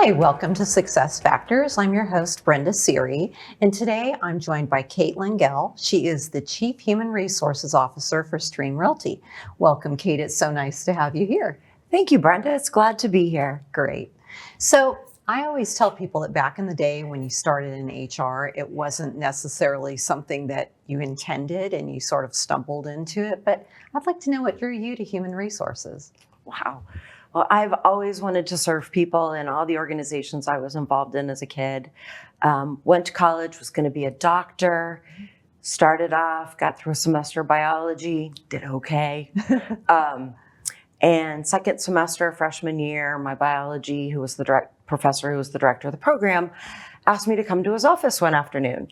Hi, welcome to Success Factors. I'm your host, Brenda Siri, and today I'm joined by Kate Lengyel. She is the Chief Human Resources Officer for Stream Realty. Welcome, Kate. It's so nice to have you here. Thank you, Brenda. It's glad to be here. Great. So I always tell people that back in the day when you started in HR, it wasn't necessarily something that you intended and you sort of stumbled into it, but I'd like to know what drew you to human resources. Wow. Well, I've always wanted to serve people in all the organizations I was involved in as a kid. Went to college, was going to be a doctor, started off, got through a semester of biology, did okay. And second semester, freshman year, my biology, who was the professor who was the director of the program, asked me to come to his office one afternoon.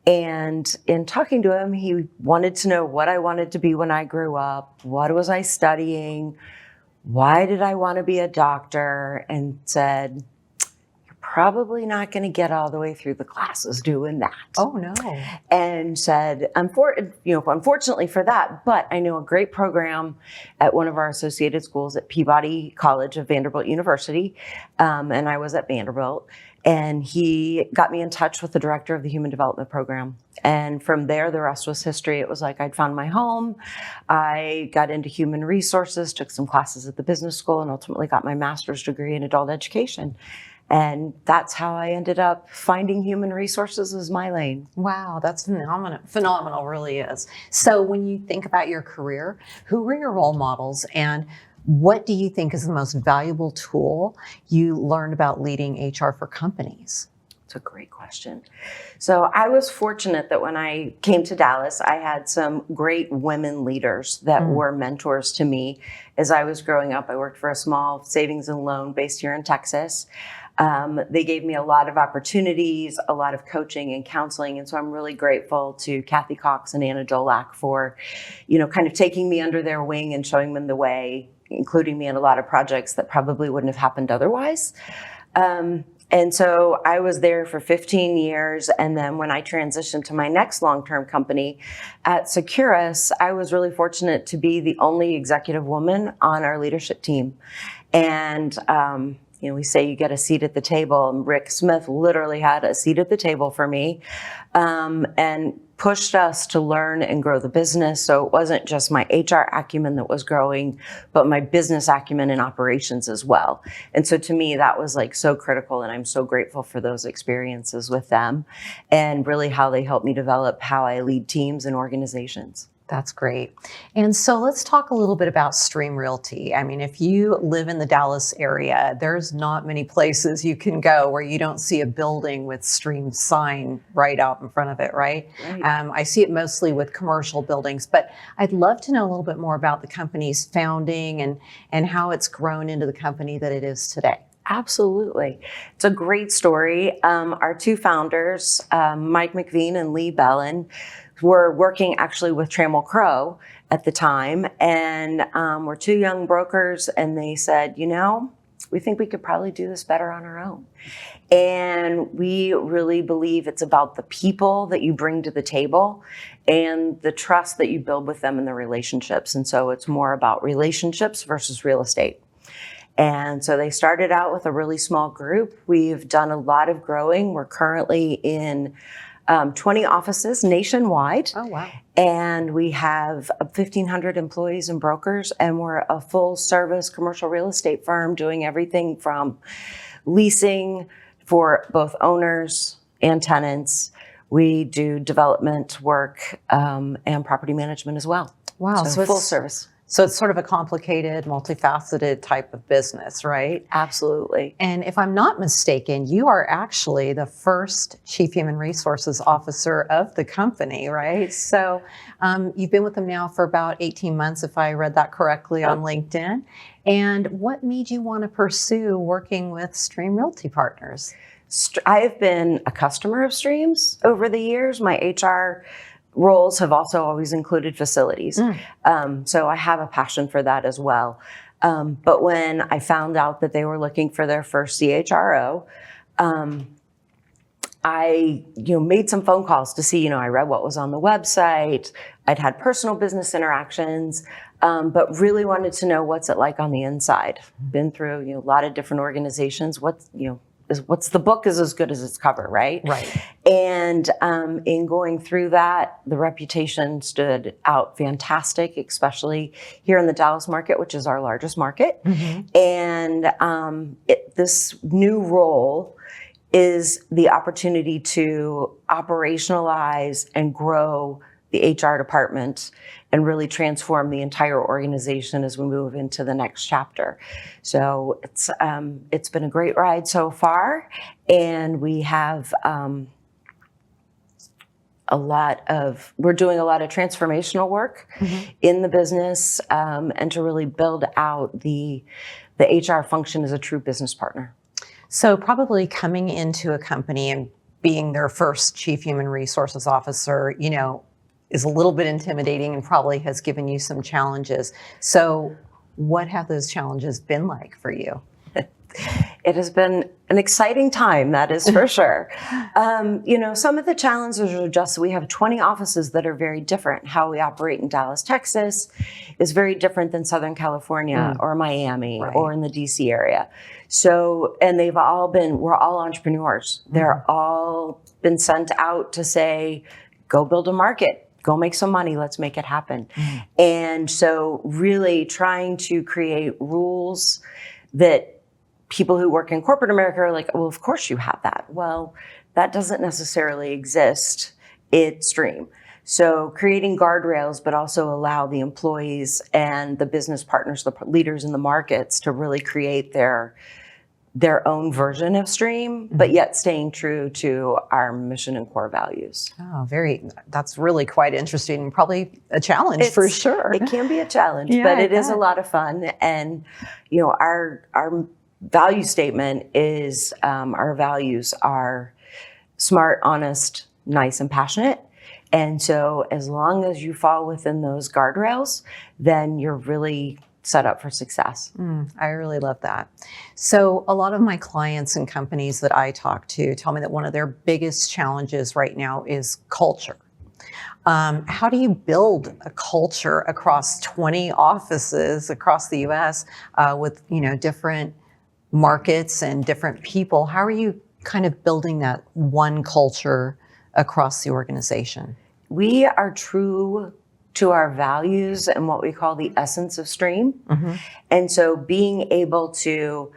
And in talking to him, he wanted to know what I wanted to be when I grew up, what was I studying, why did I want to be a doctor, and said, you're probably not going to get all the way through the classes doing that. Oh, no. And said, unfortunately for that, but I know a great program at one of our associated schools at Peabody College of Vanderbilt University, and I was at Vanderbilt. And he got me in touch with the director of the Human Development Program. And from there, the rest was history. It was like I'd found my home. I got into human resources, took some classes at the business school, and ultimately got my master's degree in adult education. And that's how I ended up finding human resources as my lane. Wow, that's phenomenal, really is. So when you think about your career, who were your role models, and what do you think is the most valuable tool you learned about leading HR for companies? It's a great question. So I was fortunate that when I came to Dallas, I had some great women leaders that were mentors to me as I was growing up. I worked for a small savings and loan based here in Texas. They gave me a lot of opportunities, a lot of coaching and counseling. And so I'm really grateful to Kathy Cox and Anna Jolak for, kind of taking me under their wing and showing them the way, including me in a lot of projects that probably wouldn't have happened otherwise. And so I was there for 15 years. And then when I transitioned to my next long-term company at Securus, I was really fortunate to be the only executive woman on our leadership team. And, we say you get a seat at the table, and Rick Smith literally had a seat at the table for me, and pushed us to learn and grow the business. So it wasn't just my HR acumen that was growing, but my business acumen and operations as well. And so to me, that was like so critical, and I'm so grateful for those experiences with them and really how they helped me develop how I lead teams and organizations. That's great. And so let's talk a little bit about Stream Realty. I mean, if you live in the Dallas area, there's not many places you can go where you don't see a building with Stream sign right out in front of it, right? I see it mostly with commercial buildings, but I'd love to know a little bit more about the company's founding and how it's grown into the company that it is today. Absolutely. It's a great story. Our two founders, Mike McVean and Lee Bellin, were working actually with Trammell Crow at the time, and we're two young brokers, and they said, we think we could probably do this better on our own. And we really believe it's about the people that you bring to the table and the trust that you build with them in the relationships. And so it's more about relationships versus real estate. And so they started out with a really small group. We've done a lot of growing. We're currently in 20 offices nationwide. Oh, wow. And we have 1,500 employees and brokers, and we're a full service commercial real estate firm doing everything from leasing for both owners and tenants. We do development work and property management as well. Wow. So full service. So it's sort of a complicated, multifaceted type of business, right? Absolutely. And if I'm not mistaken, you are actually the first Chief Human Resources Officer of the company, right? So you've been with them now for about 18 months, if I read that correctly on LinkedIn. And what made you want to pursue working with Stream Realty Partners? I have been a customer of Stream's over the years. My HR roles have also always included facilities. So I have a passion for that as well. But when I found out that they were looking for their first CHRO, I made some phone calls to see, I read what was on the website. I'd had personal business interactions, but really wanted to know what's it like on the inside. Been through a lot of different organizations. what's the book is as good as its cover, right? Right. And in going through that, the reputation stood out fantastic, especially here in the Dallas market, which is our largest market. Mm-hmm. And this new role is the opportunity to operationalize and grow the HR department and really transform the entire organization as we move into the next chapter. So it's been a great ride so far, and we have we're doing a lot of transformational work in the business, and to really build out the HR function as a true business partner. So probably coming into a company and being their first chief human resources officer, is a little bit intimidating and probably has given you some challenges. So what have those challenges been like for you? It has been an exciting time, that is for sure. Some of the challenges are just we have 20 offices that are very different. How we operate in Dallas, Texas is very different than Southern California or Miami or in the DC area. So, and we're all entrepreneurs. They're all been sent out to say, go build a market. Go make some money, let's make it happen. And so really trying to create rules that people who work in corporate America are like, well, of course you have that. Well, that doesn't necessarily exist at Stream. So creating guardrails, but also allow the employees and the business partners, the leaders in the markets to really create their own version of Stream, but yet staying true to our mission and core values. Oh, that's really quite interesting and probably a challenge for sure. It can be a challenge, but it is a lot of fun. And, our value statement is, our values are smart, honest, nice, and passionate. And so as long as you fall within those guardrails, then you're really set up for success. I really love that. So a lot of my clients and companies that I talk to tell me that one of their biggest challenges right now is culture. How do you build a culture across 20 offices across the U.S. With different markets and different people? How are you kind of building that one culture across the organization? We are true to our values and what we call the essence of Stream. And so being able to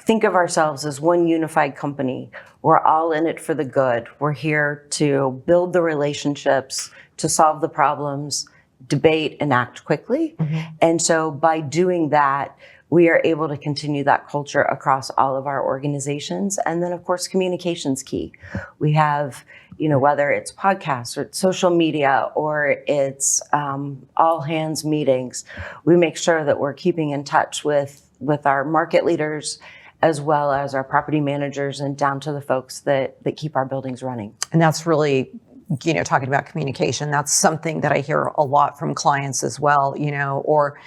think of ourselves as one unified company, we're all in it for the good. We're here to build the relationships, to solve the problems, debate, and act quickly. And so by doing that, we are able to continue that culture across all of our organizations. And then, of course, communication's key. We have, whether it's podcasts or it's social media or it's all hands meetings, we make sure that we're keeping in touch with our market leaders as well as our property managers and down to the folks that keep our buildings running. And that's really, talking about communication, that's something that I hear a lot from clients as well, or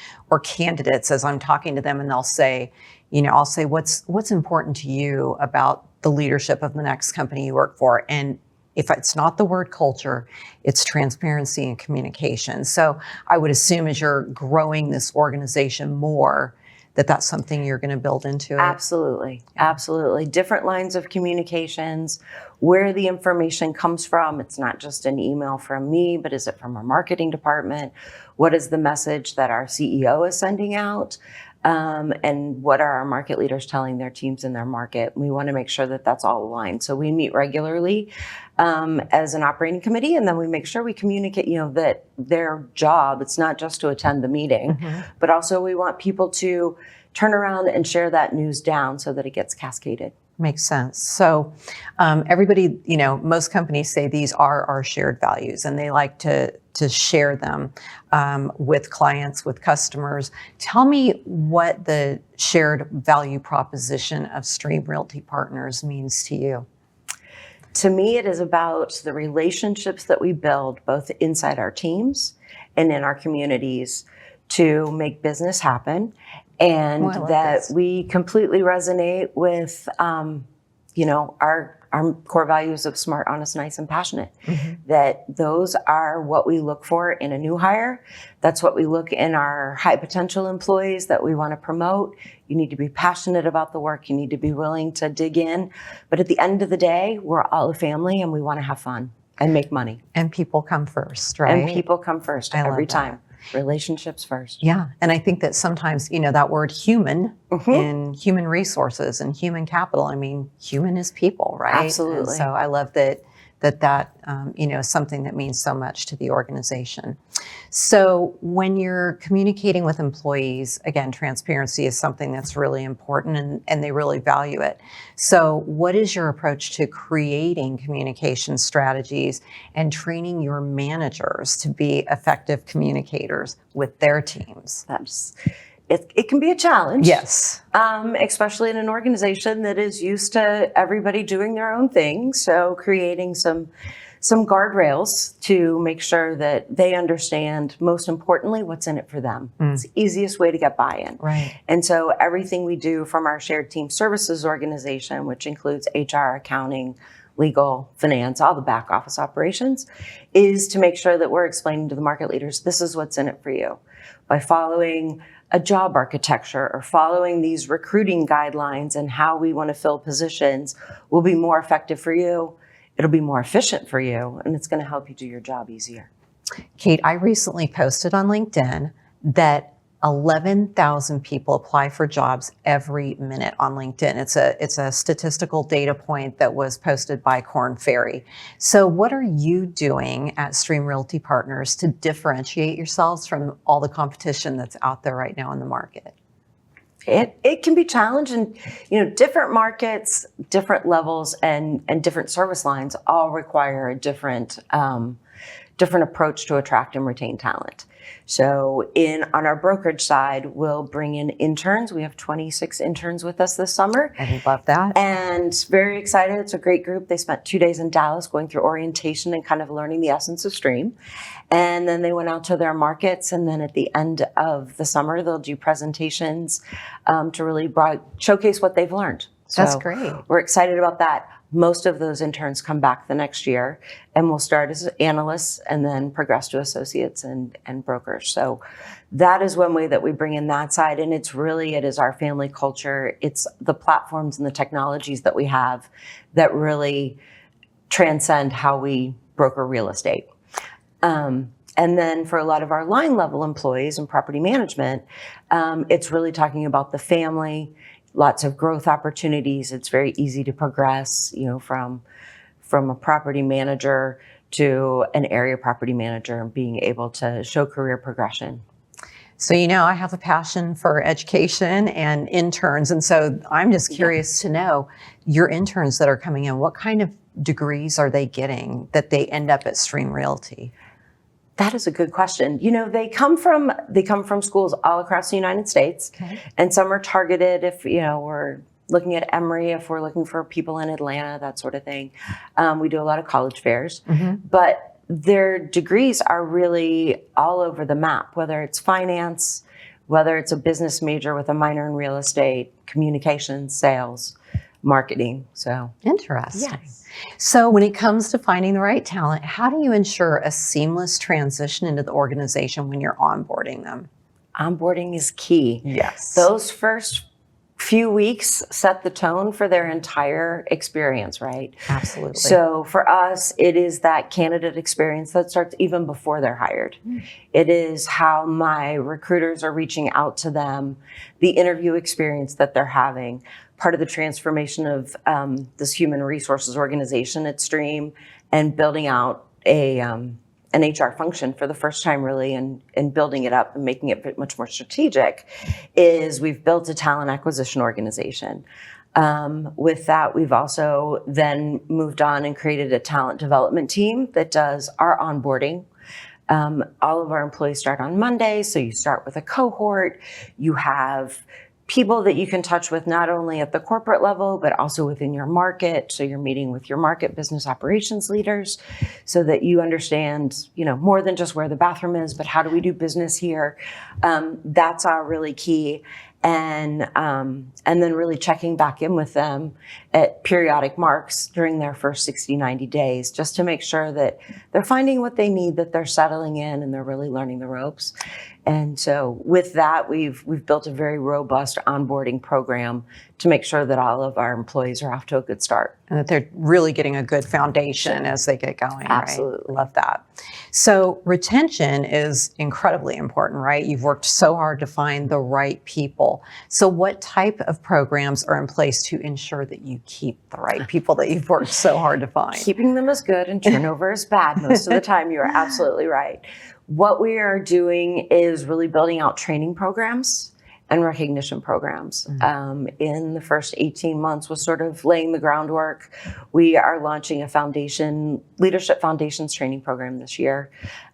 candidates as I'm talking to them, and they'll say, I'll say, what's important to you about the leadership of the next company you work for? And if it's not the word culture, it's transparency and communication. So I would assume as you're growing this organization more, that's something you're going to build into it. Absolutely. Absolutely. Different lines of communications, where the information comes from. It's not just an email from me, but is it from our marketing department? What is the message that our CEO is sending out? And what are our market leaders telling their teams in their market? We want to make sure that that's all aligned. So we meet regularly as an operating committee, and then we make sure we communicate, that their job, it's not just to attend the meeting, but also we want people to turn around and share that news down so that it gets cascaded. Makes sense. So everybody, most companies say these are our shared values, and they like to share them with clients, with customers. Tell me what the shared value proposition of Stream Realty Partners means to you. To me, it is about the relationships that we build both inside our teams and in our communities to make business happen. And that we completely resonate with, our our core values of smart, honest, nice, and passionate. Mm-hmm. That those are what we look for in a new hire. That's what we look in our high potential employees that we want to promote. You need to be passionate about the work. You need to be willing to dig in. But at the end of the day, we're all a family and we want to have fun and make money. And people come first, right? And people come first every time. Relationships first. Yeah. And I think that sometimes, that word human in human resources and human capital, I mean, human is people, right? Absolutely. And so I love that is something that means so much to the organization. So when you're communicating with employees, again, transparency is something that's really important and they really value it. So what is your approach to creating communication strategies and training your managers to be effective communicators with their teams? It can be a challenge. Yes. Especially in an organization that is used to everybody doing their own thing. So creating some guardrails to make sure that they understand, most importantly, what's in it for them. It's the easiest way to get buy-in. Right. And so everything we do from our shared team services organization, which includes HR, accounting, legal, finance, all the back office operations, is to make sure that we're explaining to the market leaders, this is what's in it for you. By following a job architecture or following these recruiting guidelines and how we want to fill positions will be more effective for you. It'll be more efficient for you, and it's going to help you do your job easier. Kate, I recently posted on LinkedIn that 11,000 people apply for jobs every minute on LinkedIn. It's a statistical data point that was posted by Korn Ferry. So what are you doing at Stream Realty Partners to differentiate yourselves from all the competition that's out there right now in the market? It can be challenging. Different markets, different levels, and different service lines all require a different approach to attract and retain talent. So on our brokerage side, we'll bring in interns. We have 26 interns with us this summer. I love that. And very excited. It's a great group. They spent 2 days in Dallas going through orientation and kind of learning the essence of Stream. And then they went out to their markets. And then at the end of the summer, they'll do presentations to really showcase what they've learned. That's great. We're excited about that. Most of those interns come back the next year and will start as analysts and then progress to associates and brokers. So that is one way that we bring in that side. And it is our family culture. It's the platforms and the technologies that we have that really transcend how we broker real estate. And then for a lot of our line level employees in property management, it's really talking about the family, lots of growth opportunities. It's very easy to progress, from a property manager to an area property manager and being able to show career progression. So, I have a passion for education and interns. And so I'm just curious to know your interns that are coming in, what kind of degrees are they getting that they end up at Stream Realty? That is a good question. They come from schools all across the United States, and some are targeted if, we're looking at Emory, if we're looking for people in Atlanta, that sort of thing. We do a lot of college fairs, but their degrees are really all over the map, whether it's finance, whether it's a business major with a minor in real estate, communications, sales, marketing. So interesting. Yes. So when it comes to finding the right talent, how do you ensure a seamless transition into the organization when you're onboarding them? Onboarding is key. Yes. Those first few weeks set the tone for their entire experience, right? Absolutely. So for us, it is that candidate experience that starts even before they're hired. It is how my recruiters are reaching out to them, the interview experience that they're having. Part of the transformation of this human resources organization at Stream and building out an HR function for the first time really and building it up and making it much more strategic is we've built a talent acquisition organization. With that, we've also then moved on and created a talent development team that does our onboarding. All of our employees start on Monday, so you start with a cohort. You have people that you can touch with not only at the corporate level, but also within your market. So you're meeting with your market business operations leaders so that you understand, more than just where the bathroom is, but how do we do business here? That's all really key. and then really checking back in with them at periodic marks during their first 60, 90 days, just to make sure that they're finding what they need, that they're settling in, and they're really learning the ropes. And so with that, we've built a very robust onboarding program to make sure that all of our employees are off to a good start. And that they're really getting a good foundation as they get going. Absolutely. Right? Love that. So retention is incredibly important, right? You've worked so hard to find the right people. So what type of programs are in place to ensure that you keep the right people that you've worked so hard to find? Keeping them is good and turnover is bad most of the time. You are absolutely right. What we are doing is really building out training programs and recognition programs. In the first 18 months was sort of laying the groundwork. We are launching a leadership foundations training program this year,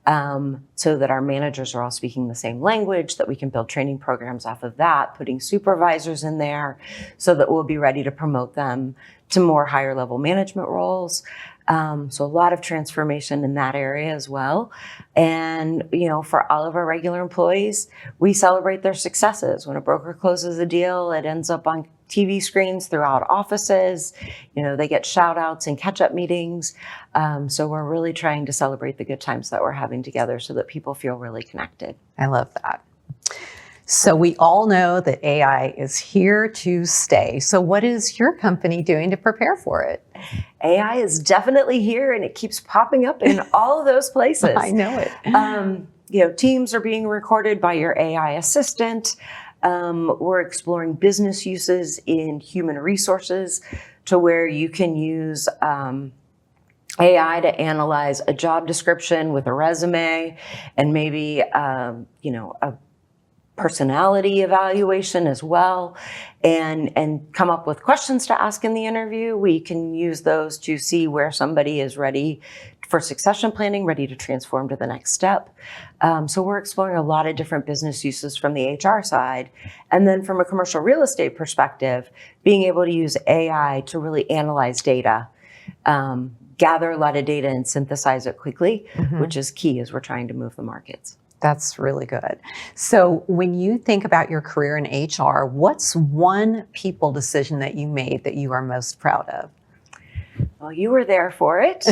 so that our managers are all speaking the same language, that we can build training programs off of that, putting supervisors in there so that we'll be ready to promote them to more higher level management roles. So a lot of transformation in that area as well. And, for all of our regular employees, we celebrate their successes. When a broker closes a deal, it ends up on TV screens throughout offices. They get shout outs and catch up meetings. So we're really trying to celebrate the good times that we're having together so that people feel really connected. I love that. So we all know that AI is here to stay. So what is your company doing to prepare for it? AI is definitely here, and it keeps popping up in all of those places. I know it. Teams are being recorded by your AI assistant. We're exploring business uses in human resources to where you can use AI to analyze a job description with a resume and maybe, a personality evaluation as well, and come up with questions to ask in the interview. We can use those to see where somebody is ready for succession planning, ready to transform to the next step. So we're exploring a lot of different business uses from the HR side. And then from a commercial real estate perspective, being able to use AI to really analyze data, gather a lot of data and synthesize it quickly, which is key as we're trying to move the markets. That's really good. So when you think about your career in HR, what's one people decision that you made that you are most proud of? Well, you were there for it.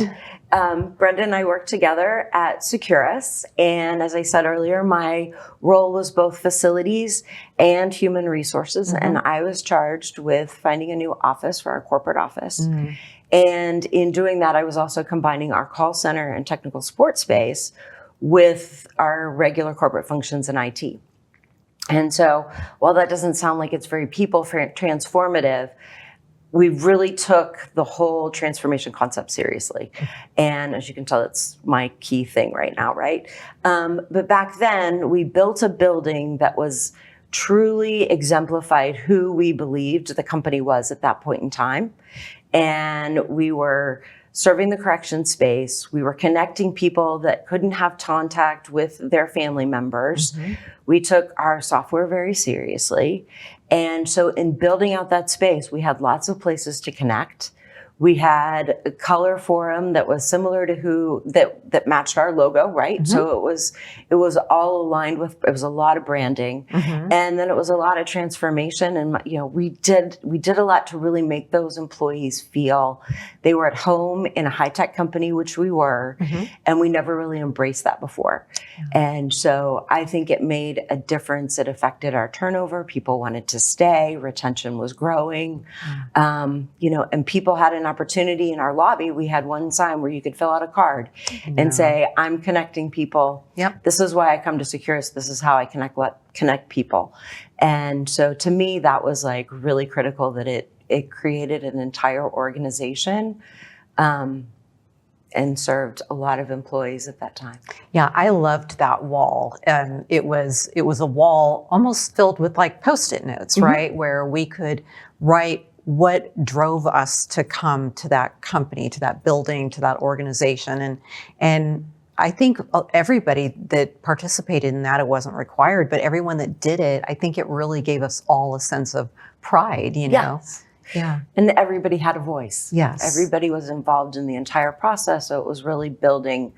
Brenda and I worked together at Securus. And as I said earlier, my role was both facilities and human resources. And I was charged with finding a new office for our corporate office. And in doing that, I was also combining our call center and technical support space with our regular corporate functions in IT. And so while that doesn't sound like it's very people transformative, we really took the whole transformation concept seriously. And as you can tell, it's my key thing right now, right? But back then, we built a building that was truly exemplified who we believed the company was at that point in time. And we were serving the correction space. We were connecting people that couldn't have contact with their family members. We took our software very seriously. And so in building out that space, we had lots of places to connect. We had a color forum that was similar to that matched our logo, right? So it was all aligned with, it was a lot of branding, and then it was a lot of transformation. And we did a lot to really make those employees feel they were at home in a high tech company, which we were, and we never really embraced that before. And so I think it made a difference. It affected our turnover. People wanted to stay. Retention was growing, and people had an opportunity in our lobby. We had one sign where you could fill out a card and say, I'm connecting people. This is why I come to Securus. This is how I connect people. And so to me, that was like really critical that it created an entire organization, and served a lot of employees at that time. Yeah, I loved that wall. It was a wall almost filled with like Post-it notes, right? Where we could write what drove us to come to that company, to that building, to that organization. And I think everybody that participated in that, it wasn't required, but everyone that did it, I think it really gave us all a sense of pride, know? Yeah. And everybody had a voice. Yes. Everybody was involved in the entire process. So it was really building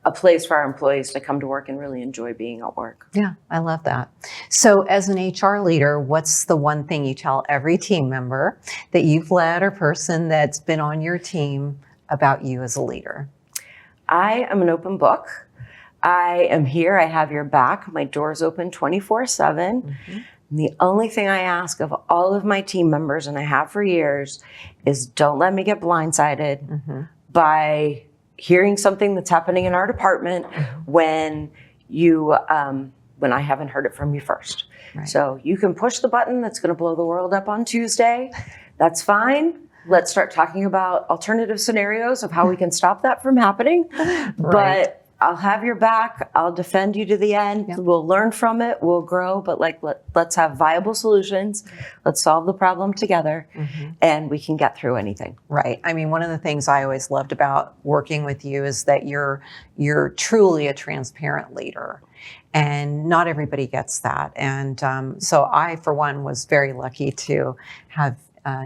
a place for our employees to come to work and really enjoy being at work. Yeah, I love that. So as an HR leader, what's the one thing you tell every team member that you've led or person that's been on your team about you as a leader? I am an open book. I am here. I have your back. My door's open 24/7. Mm-hmm. And the only thing I ask of all of my team members, and I have for years, is don't let me get blindsided by hearing something that's happening in our department when I haven't heard it from you first. Right. So you can push the button that's going to blow the world up on Tuesday. That's fine. Let's start talking about alternative scenarios of how we can stop that from happening. Right. But I'll have your back. I'll defend you to the end. Yep. We'll learn from it. We'll grow. But let's have viable solutions. Let's solve the problem together, and we can get through anything. Right. I mean, one of the things I always loved about working with you is that you're truly a transparent leader, and not everybody gets that. And so I, for one, was very lucky to have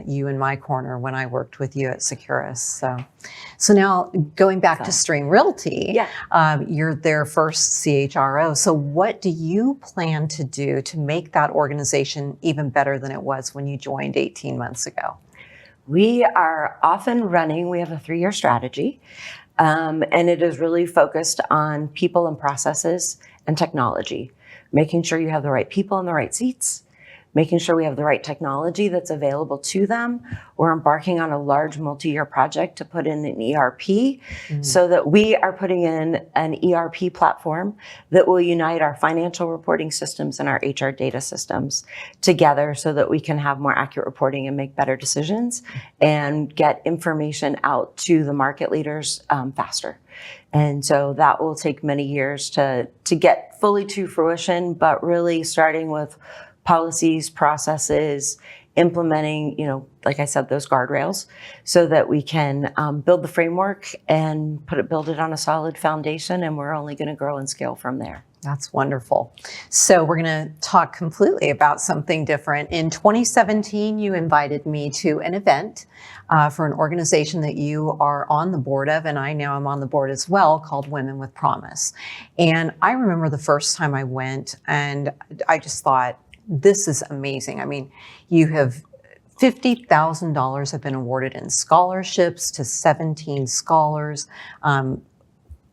you in my corner when I worked with you at Securus. So now going back to Stream Realty, you're their first CHRO. So what do you plan to do to make that organization even better than it was when you joined 18 months ago? We are off and running. We have a 3-year strategy, and it is really focused on people and processes and technology, making sure you have the right people in the right seats, making sure we have the right technology that's available to them. We're embarking on a large multi-year project to put in an ERP so that we are putting in an ERP platform that will unite our financial reporting systems and our HR data systems together so that we can have more accurate reporting and make better decisions and get information out to the market leaders faster. And so that will take many years to get fully to fruition, but really starting with policies, processes, implementing, like I said, those guardrails so that we can build the framework and build it on a solid foundation. And we're only going to grow and scale from there. That's wonderful. So we're going to talk completely about something different. In 2017, you invited me to an event for an organization that you are on the board of, and I now am on the board as well, called Women with Promise. And I remember the first time I went, and I just thought, this is amazing. I mean, you have $50,000 have been awarded in scholarships to 17 scholars,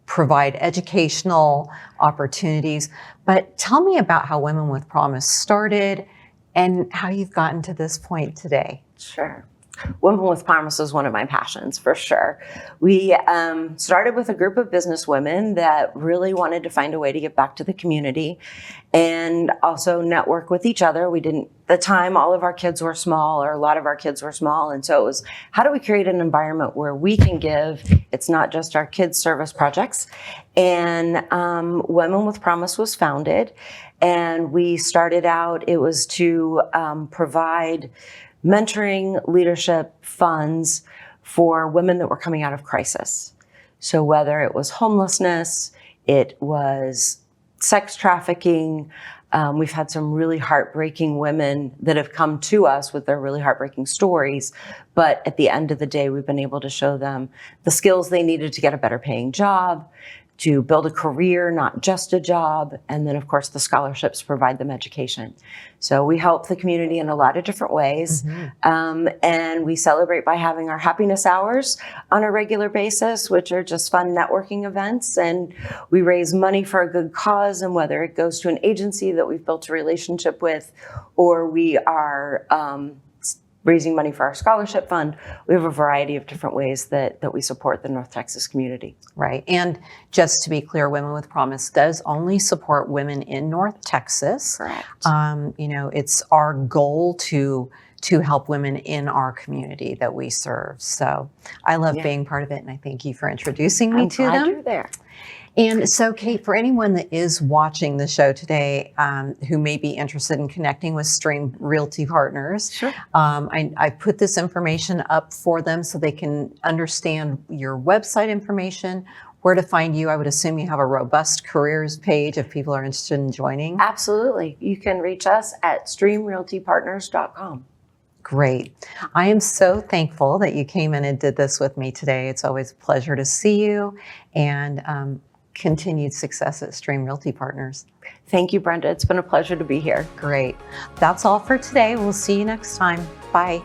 provide educational opportunities. But tell me about how Women with Promise started and how you've gotten to this point today. Sure. Women with Promise is one of my passions, for sure. We started with a group of business women that really wanted to find a way to give back to the community and also network with each other. At the time, all of our kids were small, or a lot of our kids were small. And so it was, how do we create an environment where we can give? It's not just our kids' service projects. And Women with Promise was founded. And we started out, it was to provide mentoring, leadership funds for women that were coming out of crisis. So whether it was homelessness, it was sex trafficking, we've had some really heartbreaking women that have come to us with their really heartbreaking stories. But at the end of the day, we've been able to show them the skills they needed to get a better paying job, to build a career, not just a job. And then, of course, the scholarships provide them education. So we help the community in a lot of different ways. And we celebrate by having our happiness hours on a regular basis, which are just fun networking events. And we raise money for a good cause. And whether it goes to an agency that we've built a relationship with, or we are raising money for our scholarship fund, we have a variety of different ways that we support the North Texas community. Right. And just to be clear, Women with Promise does only support women in North Texas. Correct. It's our goal to help women in our community that we serve. So I love being part of it, and I thank you for introducing me to them. I'm glad you're there. And so, Kate, for anyone that is watching the show today who may be interested in connecting with Stream Realty Partners, Sure. I put this information up for them so they can understand your website information, where to find you. I would assume you have a robust careers page if people are interested in joining. Absolutely. You can reach us at streamrealtypartners.com. Great. I am so thankful that you came in and did this with me today. It's always a pleasure to see you. And continued success at Stream Realty Partners. Thank you, Brenda. It's been a pleasure to be here. Great. That's all for today. We'll see you next time. Bye.